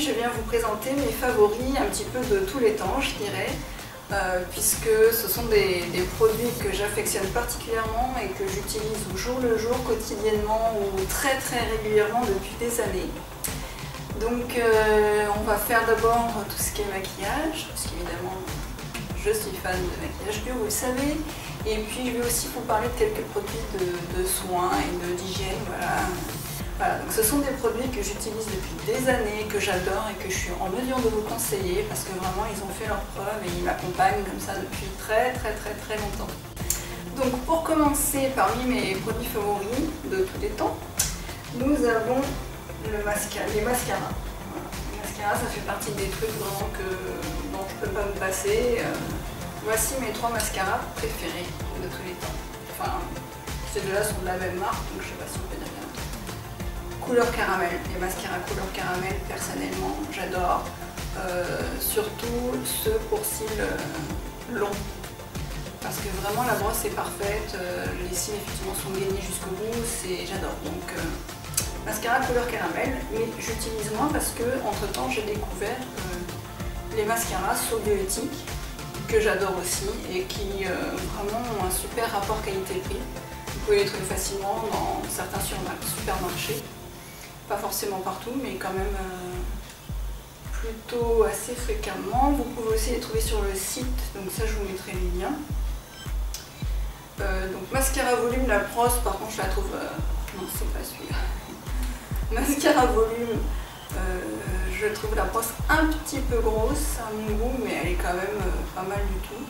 je viens vous présenter mes favoris un petit peu de tous les temps, je dirais, puisque ce sont des produits que j'affectionne particulièrement et que j'utilise au jour le jour, quotidiennement ou très régulièrement depuis des années. Donc on va faire d'abord tout ce qui est maquillage, parce qu'évidemment je suis fan de maquillage bio, vous le savez. Et puis je vais aussi vous parler de quelques produits de soins et d'hygiène, voilà, donc ce sont des produits que j'utilise depuis des années, que j'adore et que je suis en mesure de vous conseiller parce que vraiment ils ont fait leurs preuves et ils m'accompagnent comme ça depuis très longtemps. Donc pour commencer, parmi mes produits favoris de tous les temps, nous avons les mascaras. Voilà. Les mascaras, ça fait partie des trucs vraiment dont je ne peux pas me passer. Voici mes 3 mascaras préférés de tous les temps. Enfin, ces deux-là sont de la même marque, donc je ne sais pas si on peut dire bien. Couleur caramel, les mascaras couleur caramel, personnellement, j'adore. Surtout ceux pour cils longs. Parce que vraiment la brosse est parfaite, les cils effectivement sont gainés jusqu'au bout, j'adore. Donc mascara couleur caramel, mais j'utilise moins parce que entre temps j'ai découvert les mascaras sobiotiques que j'adore aussi et qui vraiment ont un super rapport qualité-prix. Vous pouvez les trouver facilement dans certains supermarchés, pas forcément partout, mais quand même plutôt assez fréquemment. Vous pouvez aussi les trouver sur le site, donc ça je vous mettrai les liens. Donc mascara volume, la brosse par contre je la trouve... non, c'est pas celui-là. Mascara volume, je trouve la brosse un petit peu grosse à mon goût, mais elle est quand même pas mal du tout.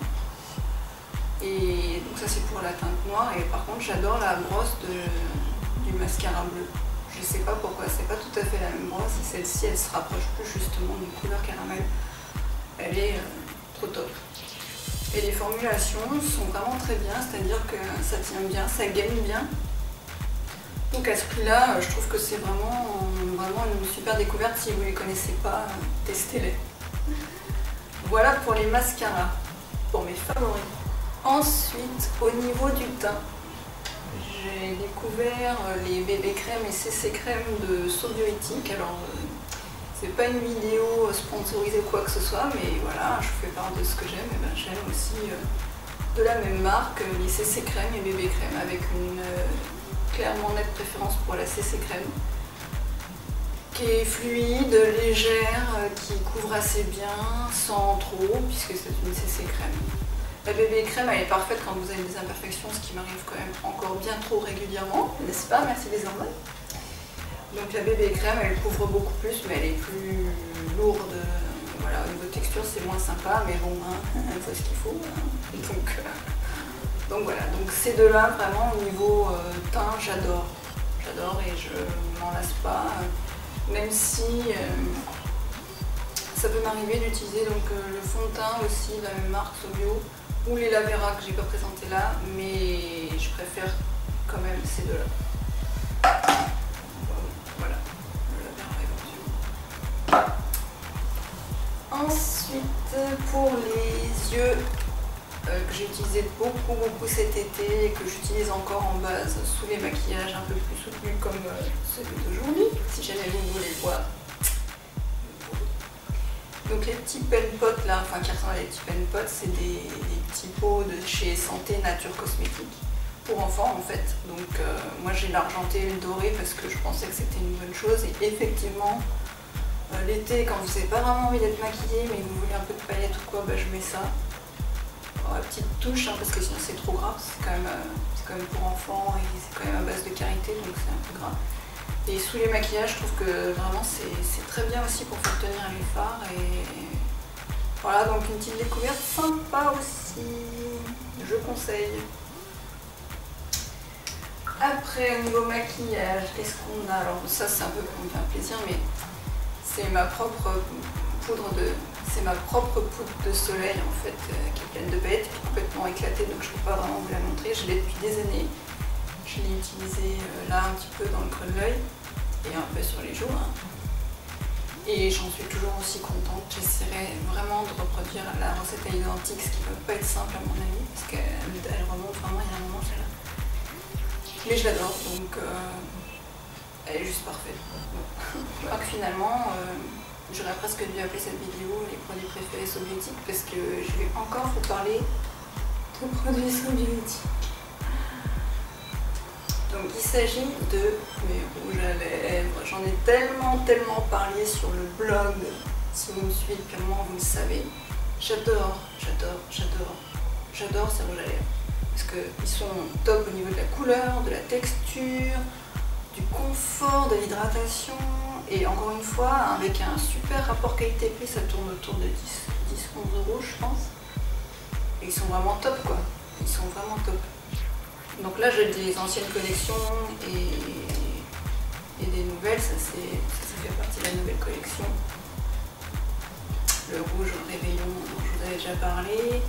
Et donc ça c'est pour la teinte noire, et par contre j'adore la brosse du mascara bleu. Je sais pas pourquoi, c'est pas tout à fait la même brosse, et celle-ci elle se rapproche plus justement d'une couleur caramel. Elle est trop top. Et les formulations sont vraiment très bien, c'est-à-dire que ça tient bien, ça gagne bien. Donc à ce prix-là, je trouve que c'est vraiment une super découverte. Si vous ne les connaissez pas, testez-les. Voilà pour les mascaras, pour mes favoris. Ensuite, au niveau du teint, j'ai découvert les bébé crème et CC crème de Sobiotic. Alors, c'est pas une vidéo sponsorisée ou quoi que ce soit, mais voilà, je vous fais part de ce que j'aime. Et ben, j'aime aussi de la même marque les CC crème et bébé crème, avec une clairement nette préférence pour la CC crème, qui est fluide, légère, qui couvre assez bien, sans trop, puisque c'est une CC crème. La bébé crème, elle est parfaite quand vous avez des imperfections, ce qui m'arrive quand même encore bien trop régulièrement, n'est-ce pas? Merci les Anglais. Donc la bébé crème, elle couvre beaucoup plus, mais elle est plus lourde. Voilà, au niveau texture, c'est moins sympa, mais bon, hein, il faut ce qu'il faut. Hein. Donc voilà, donc ces deux-là, vraiment au niveau teint, j'adore. J'adore et je m'en lasse pas. Même si ça peut m'arriver d'utiliser donc le fond de teint aussi de la même marque Sobio ou les Lavera que j'ai pas présenté là, mais je préfère quand même ces deux-là. Voilà, le Lavera éventuellement. Ensuite, pour les yeux, que j'ai utilisé beaucoup cet été et que j'utilise encore en base sous les maquillages un peu plus soutenus comme celui d'aujourd'hui, si jamais vous voulez le voir. Donc les petits pen pots là, enfin qui ressemblent à des petits pen pots, c'est des petits pots de chez Santé Nature Cosmétique pour enfants en fait. Donc moi j'ai l'argenté et le doré parce que je pensais que c'était une bonne chose, et effectivement l'été quand vous n'avez pas vraiment envie d'être maquillé mais vous voulez un peu de paillettes ou quoi, bah, je mets ça. La petite touche, hein, parce que sinon c'est trop gras, c'est quand même pour enfants et c'est quand même à base de karité, donc c'est un peu gras. Et sous les maquillages, je trouve que vraiment c'est très bien aussi pour faire tenir les fards. Et voilà, donc une petite découverte sympa aussi, je conseille. Après, au niveau maquillage, qu'est-ce qu'on a? Alors ça c'est un peu pour me faire plaisir, mais c'est ma propre poudre de soleil en fait, qui est pleine de paillettes, qui est complètement éclatée, donc je ne peux pas vraiment vous la montrer. Je l'ai depuis des années. Je l'ai utilisée là un petit peu dans le creux de l'œil et un peu sur les joues. Hein. Et j'en suis toujours aussi contente. J'essaierai vraiment de reproduire la recette à l'identique, ce qui ne peut pas être simple à mon avis, parce qu'elle remonte vraiment, il y a un moment celle-là. Mais je l'adore, donc elle est juste parfaite. Je crois que finalement, j'aurais presque dû appeler cette vidéo les produits préférés soviétiques parce que je vais encore vous parler de produits soviétiques. Donc il s'agit de mes rouges à lèvres. J'en ai tellement parlé sur le blog. Si vous me suivez depuis un moment, vous le savez. J'adore ces rouges à lèvres. Parce qu'ils sont top au niveau de la couleur, de la texture, du confort, de l'hydratation. Et encore une fois, avec un super rapport qualité-prix, ça tourne autour de 10-11 euros, je pense. Et ils sont vraiment top, quoi. Ils sont vraiment top. Donc là, j'ai des anciennes collections et des nouvelles. Ça fait partie de la nouvelle collection. Le rouge réveillon dont je vous avais déjà parlé.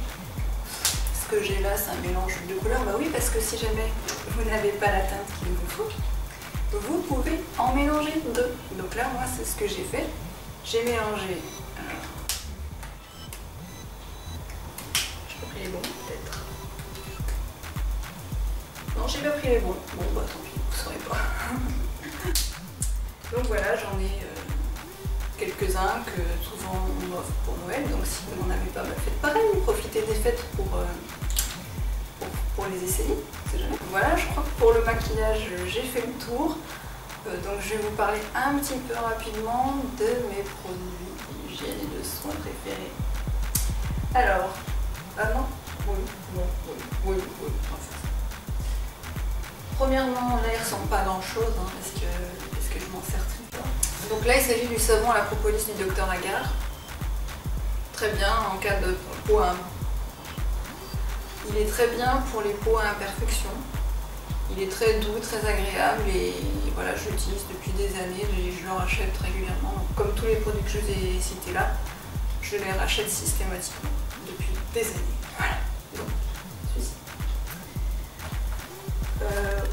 Ce que j'ai là, c'est un mélange de couleurs. Bah oui, parce que si jamais vous n'avez pas la teinte qu'il vous faut, vous pouvez en mélanger deux. Donc là, moi, c'est ce que j'ai fait. J'ai mélangé. Alors, je peux pris les bons, peut-être. Non, j'ai pas pris les bons. Bon, bah tant pis, vous saurez pas. Donc voilà, j'en ai quelques-uns que souvent on offre pour Noël. Donc si vous n'en avez pas, bah, faites pareil. Profitez des fêtes pour les essayer. Voilà, je crois que pour le maquillage, j'ai fait le tour. Donc je vais vous parler un petit peu rapidement de mes produits d'hygiène et de soins préférés. Alors, ah non, oui, en fait. Premièrement, là il ressemble pas à grand chose, hein, parce que je m'en sers tout le temps. Donc là il s'agit du savon à la propolis du Dr Agar. Très bien en cas de peau à... Il est très bien pour les peaux à imperfection. Il est très doux, très agréable et voilà, je l'utilise depuis des années, je le rachète régulièrement. Comme tous les produits que je vous ai cités là, je les rachète systématiquement depuis des années. Voilà, donc celui-ci.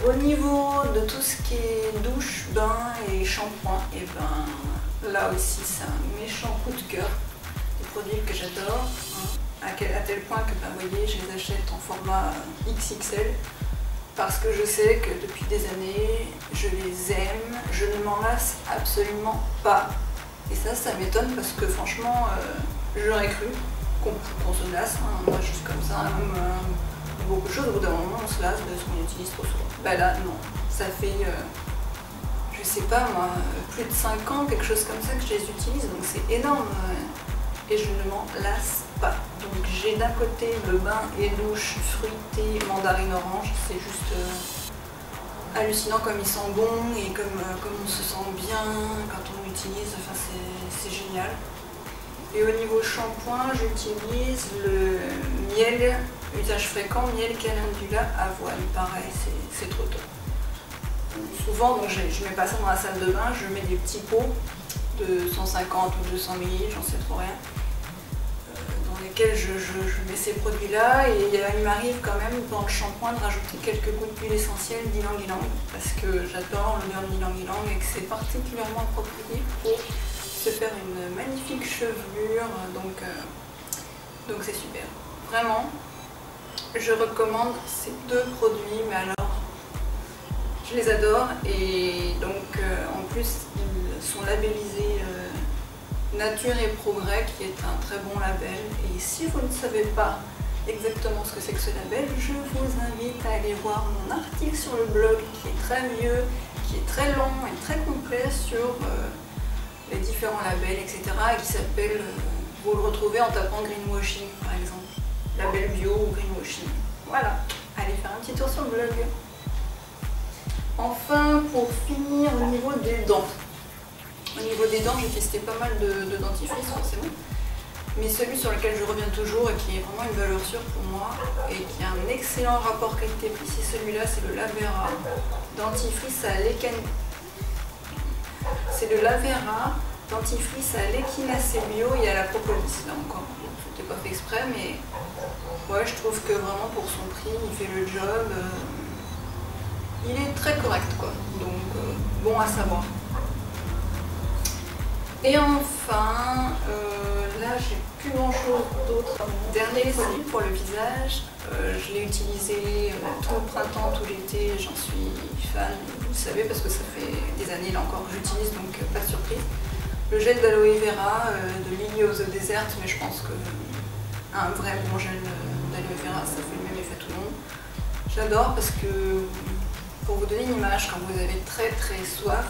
Au niveau de tout ce qui est douche, bain et shampoing, et ben là aussi c'est un méchant coup de cœur. Des produits que j'adore, hein, à tel point que ben, vous voyez, je les achète en format XXL. Parce que je sais que depuis des années, je les aime, je ne m'en lasse absolument pas. Et ça m'étonne parce que franchement, j'aurais cru qu'on se lasse, hein, moi juste comme ça, même beaucoup de choses, au bout d'un moment on se lasse de ce qu'on utilise trop souvent. Bah là, non, ça fait, je sais pas moi, plus de 5 ans, quelque chose comme ça que je les utilise, donc c'est énorme. Et je ne m'en lasse pas. Donc j'ai d'un côté le bain et douche fruité mandarine orange, c'est juste hallucinant comme il sent bon et comme on se sent bien quand on l'utilise, enfin c'est génial. Et au niveau shampoing, j'utilise le miel, usage fréquent, miel calendula avoine, pareil, c'est trop top. Souvent, donc, je mets pas ça dans la salle de bain, je mets des petits pots de 150 ou 200 ml, j'en sais trop rien, dans lesquels je mets ces produits-là, et il m'arrive quand même dans le shampoing de rajouter quelques gouttes d'huile essentielle d'ylang-ylang, parce que j'adore l'odeur d'ylang-ylang et que c'est particulièrement approprié pour se faire une magnifique chevelure, donc c'est super. Vraiment, je recommande ces deux produits, mais alors je les adore, et donc en plus ils sont labellisés Nature et Progrès, qui est un très bon label. Et si vous ne savez pas exactement ce que c'est que ce label, je vous invite à aller voir mon article sur le blog qui est très vieux, qui est très long et très complet sur les différents labels, etc. et qui s'appelle, vous le retrouvez en tapant greenwashing par exemple, label bio ou greenwashing. Voilà, allez faire un petit tour sur le blog. Enfin, pour finir, au niveau des dents. Au niveau des dents, j'ai testé pas mal de dentifrice forcément, mais celui sur lequel je reviens toujours et qui est vraiment une valeur sûre pour moi et qui a un excellent rapport qualité-prix, c'est celui-là, c'est le Lavera dentifrice à l'équine. C'est le Lavera dentifrice à l'équinacée bio et à la propolis. Là encore, c'était pas fait exprès, mais ouais, je trouve que vraiment pour son prix, il fait le job. Il est très correct quoi, donc bon à savoir. Et enfin, là j'ai plus grand chose d'autre. Dernier produit pour le visage, je l'ai utilisé tout le printemps, tout l'été, j'en suis fan, vous le savez parce que ça fait des années là encore que j'utilise, donc pas de surprise. Le gel d'aloe vera de Lily of the Desert, mais je pense que un vrai bon gel d'aloe vera, ça fait le même effet à tout le monde. J'adore parce que, pour vous donner une image, quand vous avez très soif,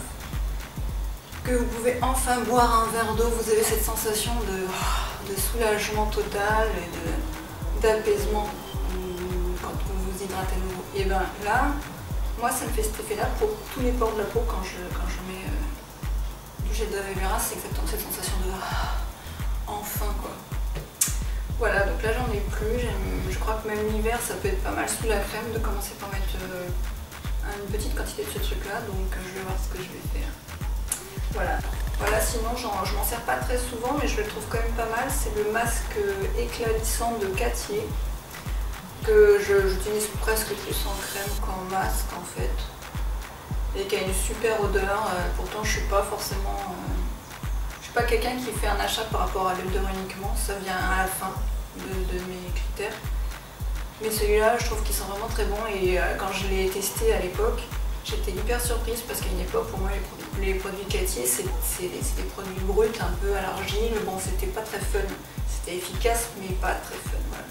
que vous pouvez enfin boire un verre d'eau, vous avez cette sensation de soulagement total et d'apaisement quand vous vous hydratez à nouveau. Et ben là, moi ça me fait cet effet-là pour tous les pores de la peau quand je mets du gel d'aloe vera, c'est exactement cette sensation de enfin quoi. Voilà, donc là j'en ai plus, je crois que même l'hiver ça peut être pas mal sous la crème de commencer par mettre une petite quantité de ce truc là, donc je vais voir ce que je vais faire. Voilà, sinon je m'en sers pas très souvent mais je le trouve quand même pas mal, c'est le masque éclatissant de Cattier que j'utilise presque plus en crème qu'en masque en fait et qui a une super odeur, pourtant je suis pas forcément... je suis pas quelqu'un qui fait un achat par rapport à l'odeur uniquement, ça vient à la fin de mes critères. Mais celui-là, je trouve qu'il sent vraiment très bon et quand je l'ai testé à l'époque, j'étais hyper surprise parce qu'à une époque, pour moi, les produits Cattier, c'est des produits bruts, un peu à l'argile. Bon, c'était pas très fun, c'était efficace, mais pas très fun. Voilà.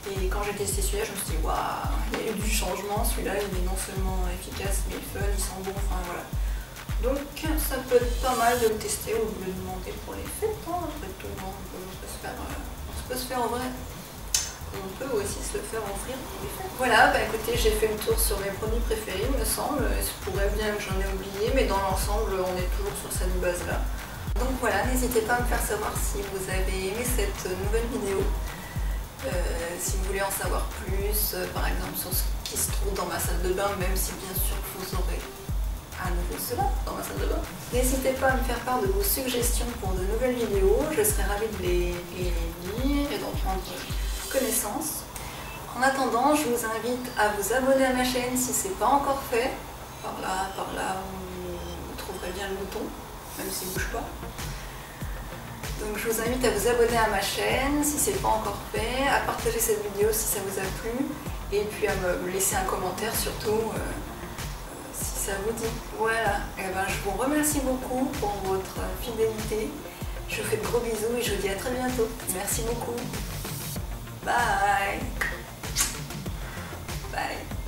Et quand j'ai testé celui-là, je me suis dit, waouh, il y a eu du changement. Celui-là, il est non seulement efficace, mais fun, il sent bon, enfin voilà. Donc, ça peut être pas mal de le tester ou de le demander pour les fêtes. Hein. Après tout, on peut se faire en vrai. On peut aussi se le faire offrir pour les fêtes. Voilà, bah écoutez, j'ai fait le tour sur mes produits préférés, il me semble. Il se pourrait bien que j'en ai oublié, mais dans l'ensemble, on est toujours sur cette base-là. Donc voilà, n'hésitez pas à me faire savoir si vous avez aimé cette nouvelle vidéo. Si vous voulez en savoir plus, par exemple sur ce qui se trouve dans ma salle de bain, même si bien sûr vous aurez à nouveau cela dans ma salle de bain. N'hésitez pas à me faire part de vos suggestions pour de nouvelles vidéos, je serai ravie de les lire et d'en prendre connaissance. En attendant, je vous invite à vous abonner à ma chaîne si ce n'est pas encore fait. Par là, vous trouverez bien le bouton, même s'il ne bouge pas. Donc je vous invite à vous abonner à ma chaîne si ce n'est pas encore fait, à partager cette vidéo si ça vous a plu, et puis à me laisser un commentaire surtout si ça vous dit. Voilà, et ben, je vous remercie beaucoup pour votre fidélité. Je vous fais de gros bisous et je vous dis à très bientôt. Merci beaucoup. Bye. Bye.